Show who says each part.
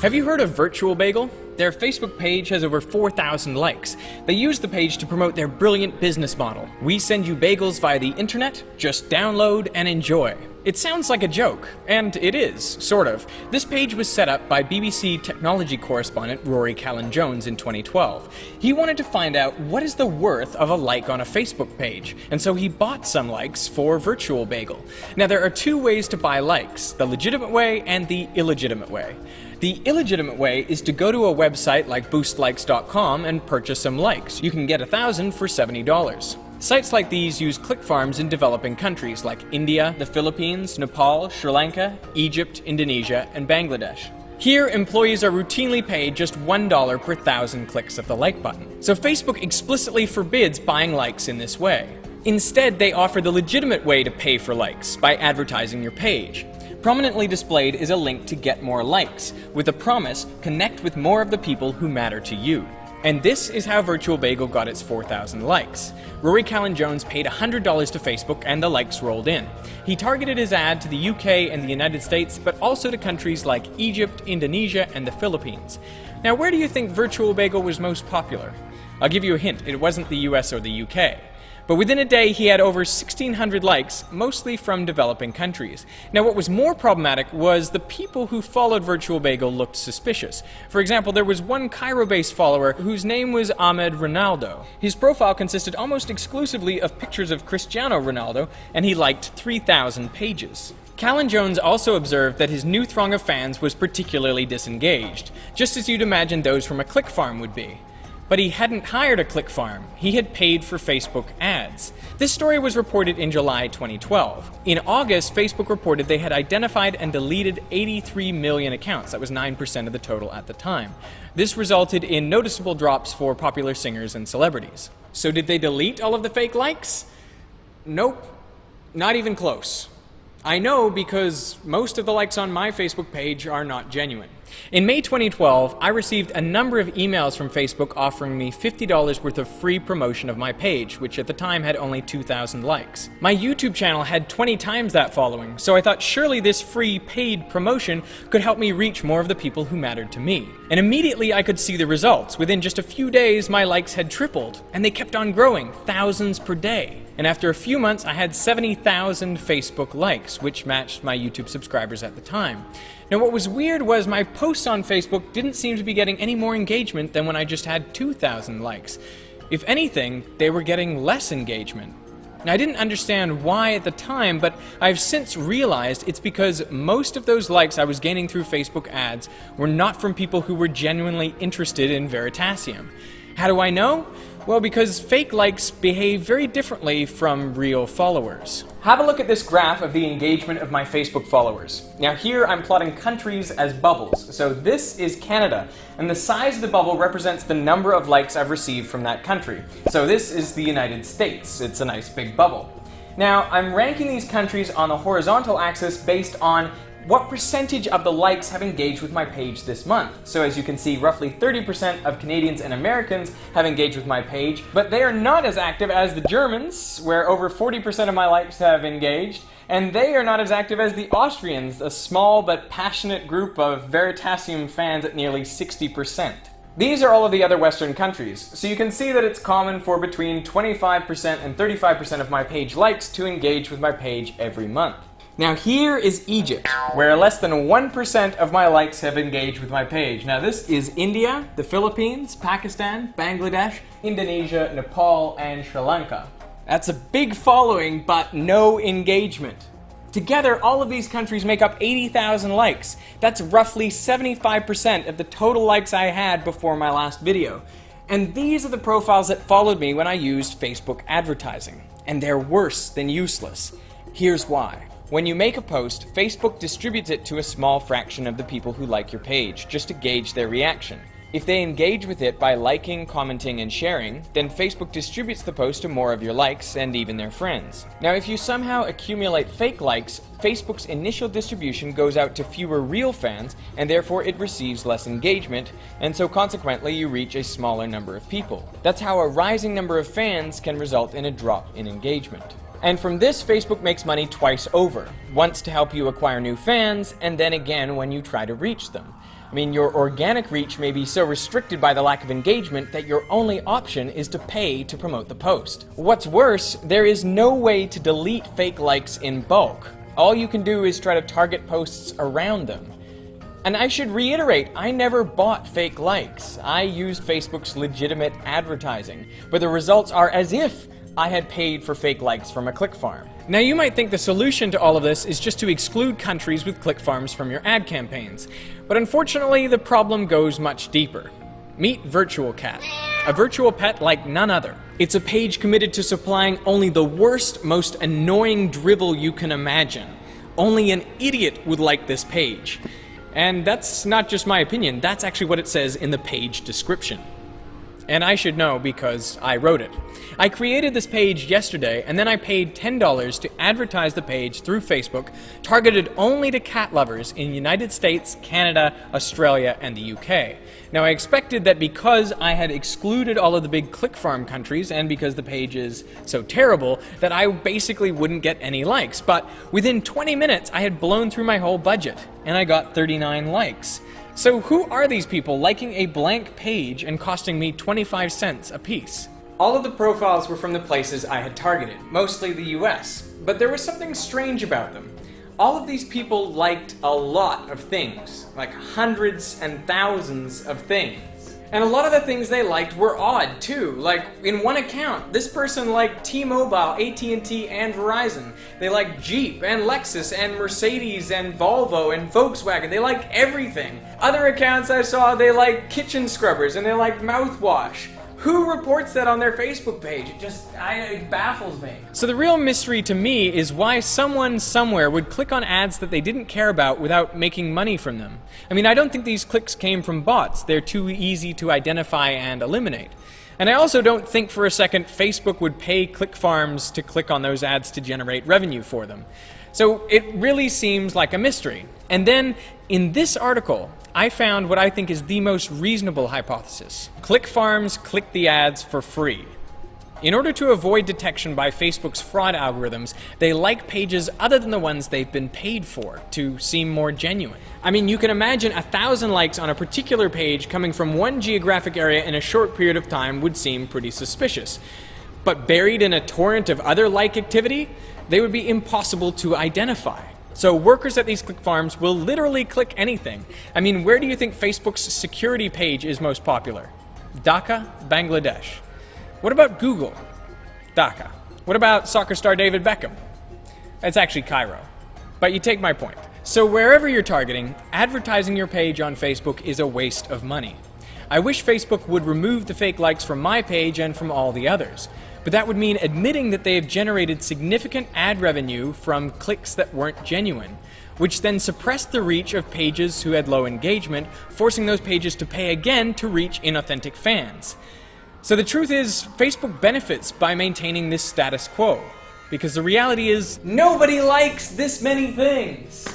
Speaker 1: Have you heard of Virtual Bagel? Their Facebook page has over 4,000 likes. They use the page to promote their brilliant business model. We send you bagels via the internet, just download and enjoy. It sounds like a joke, and it is, sort of. This page was set up by BBC technology correspondent Rory Callan-Jones in 2012. He wanted to find out what is the worth of a like on a Facebook page, and so he bought some likes for Virtual Bagel. Now there are two ways to buy likes, the legitimate way and the illegitimate way. The illegitimate way is to go to a website like boostlikes.com and purchase some likes. You can get 1,000 for $70. Sites like these use click farms in developing countries like India, the Philippines, Nepal, Sri Lanka, Egypt, Indonesia, and Bangladesh. Here, employees are routinely paid just $1 per 1,000 clicks of the like button. So Facebook explicitly forbids buying likes in this way. Instead, they offer the legitimate way to pay for likes by advertising your page. Prominently displayed is a link to get more likes, with a promise, connect with more of the people who matter to you. And this is how Virtual Bagel got its 4,000 likes. Rory Callan-Jones paid $100 to Facebook and the likes rolled in. He targeted his ad to the UK and the United States, but also to countries like Egypt, Indonesia, and the Philippines. Now, where do you think Virtual Bagel was most popular? I'll give you a hint, it wasn't the US or the UK. But within a day, he had over 1,600 likes, mostly from developing countries. Now, what was more problematic was the people who followed Virtual Bagel looked suspicious. For example, there was one Cairo-based follower whose name was Ahmed Ronaldo. His profile consisted almost exclusively of pictures of Cristiano Ronaldo, and he liked 3,000 pages. Callan-Jones also observed that his new throng of fans was particularly disengaged, just as you'd imagine those from a click farm would be. But he hadn't hired a click farm. He had paid for Facebook ads. This story was reported in July 2012. In August, Facebook reported they had identified and deleted 83 million accounts. That was 9% of the total at the time. This resulted in noticeable drops for popular singers and celebrities. So did they delete all of the fake likes? Nope, not even close. I know because most of the likes on my Facebook page are not genuine. In May 2012, I received a number of emails from Facebook offering me $50 worth of free promotion of my page, which at the time had only 2,000 likes. My YouTube channel had 20 times that following, so I thought surely this free paid promotion could help me reach more of the people who mattered to me. And immediately I could see the results. Within just a few days, my likes had tripled, and they kept on growing, thousands per day. And after a few months, I had 70,000 Facebook likes, which matched my YouTube subscribers at the time. Now, what was weird was my posts on Facebook didn't seem to be getting any more engagement than when I just had 2,000 likes. If anything, they were getting less engagement. Now, I didn't understand why at the time, but I've since realized it's because most of those likes I was gaining through Facebook ads were not from people who were genuinely interested in Veritasium. How do I know? Well, because fake likes behave very differently from real followers. Have a look at this graph of the engagement of my Facebook followers. Now here I'm plotting countries as bubbles. So this is Canada, and the size of the bubble represents the number of likes I've received from that country. So this is the United States. It's a nice big bubble. Now I'm ranking these countries on the horizontal axis based on what percentage of the likes have engaged with my page this month. So as you can see, roughly 30% of Canadians and Americans have engaged with my page, but they are not as active as the Germans, where over 40% of my likes have engaged, and they are not as active as the Austrians, a small but passionate group of Veritasium fans at nearly 60%. These are all of the other Western countries, so you can see that it's common for between 25% and 35% of my page likes to engage with my page every month. Now here is Egypt, where less than 1% of my likes have engaged with my page. Now this is India, the Philippines, Pakistan, Bangladesh, Indonesia, Nepal, and Sri Lanka. That's a big following, but no engagement. Together, all of these countries make up 80,000 likes. That's roughly 75% of the total likes I had before my last video. And these are the profiles that followed me when I used Facebook advertising. And they're worse than useless. Here's why. When you make a post, Facebook distributes it to a small fraction of the people who like your page, just to gauge their reaction. If they engage with it by liking, commenting, and sharing, then Facebook distributes the post to more of your likes and even their friends. Now, if you somehow accumulate fake likes, Facebook's initial distribution goes out to fewer real fans, and therefore it receives less engagement, and so consequently you reach a smaller number of people. That's how a rising number of fans can result in a drop in engagement. And from this, Facebook makes money twice over. Once to help you acquire new fans, and then again when you try to reach them. I mean, your organic reach may be so restricted by the lack of engagement that your only option is to pay to promote the post. What's worse, there is no way to delete fake likes in bulk. All you can do is try to target posts around them. And I should reiterate, I never bought fake likes. I used Facebook's legitimate advertising, but the results are as if I had paid for fake likes from a click farm. Now you might think the solution to all of this is just to exclude countries with click farms from your ad campaigns, but unfortunately the problem goes much deeper. Meet Virtual Cat, a virtual pet like none other. It's a page committed to supplying only the worst, most annoying drivel you can imagine. Only an idiot would like this page. And that's not just my opinion, that's actually what it says in the page description. And I should know because I wrote it. I created this page yesterday, and then I paid $10 to advertise the page through Facebook, targeted only to cat lovers in the United States, Canada, Australia, and the UK. Now I expected that because I had excluded all of the big click farm countries, and because the page is so terrible, that I basically wouldn't get any likes. But within 20 minutes, I had blown through my whole budget, and I got 39 likes. So who are these people liking a blank page and costing me 25 cents a piece? All of the profiles were from the places I had targeted, mostly the US, but there was something strange about them. All of these people liked a lot of things, like hundreds and thousands of things. And a lot of the things they liked were odd too. Like in one account, this person liked T-Mobile, AT&T, and Verizon. They liked Jeep and Lexus and Mercedes and Volvo and Volkswagen. They liked everything. Other accounts I saw, they liked kitchen scrubbers and they liked mouthwash. Who reports that on their Facebook page? It baffles me. So the real mystery to me is why someone somewhere would click on ads that they didn't care about without making money from them. I mean, I don't think these clicks came from bots. They're too easy to identify and eliminate. And I also don't think for a second Facebook would pay click farms to click on those ads to generate revenue for them. So it really seems like a mystery. And then in this article, I found what I think is the most reasonable hypothesis. Click farms click the ads for free. In order to avoid detection by Facebook's fraud algorithms, they like pages other than the ones they've been paid for to seem more genuine. I mean, you can imagine 1,000 likes on a particular page coming from one geographic area in a short period of time would seem pretty suspicious. But buried in a torrent of other like activity, they would be impossible to identify. So workers at these click farms will literally click anything. I mean, where do you think Facebook's security page is most popular? Dhaka, Bangladesh. What about Google? Dhaka. What about soccer star David Beckham? It's actually Cairo. But you take my point. So wherever you're targeting, advertising your page on Facebook is a waste of money. I wish Facebook would remove the fake likes from my page and from all the others. But that would mean admitting that they have generated significant ad revenue from clicks that weren't genuine, which then suppressed the reach of pages who had low engagement, forcing those pages to pay again to reach inauthentic fans. So the truth is, Facebook benefits by maintaining this status quo, because the reality is, nobody likes this many things.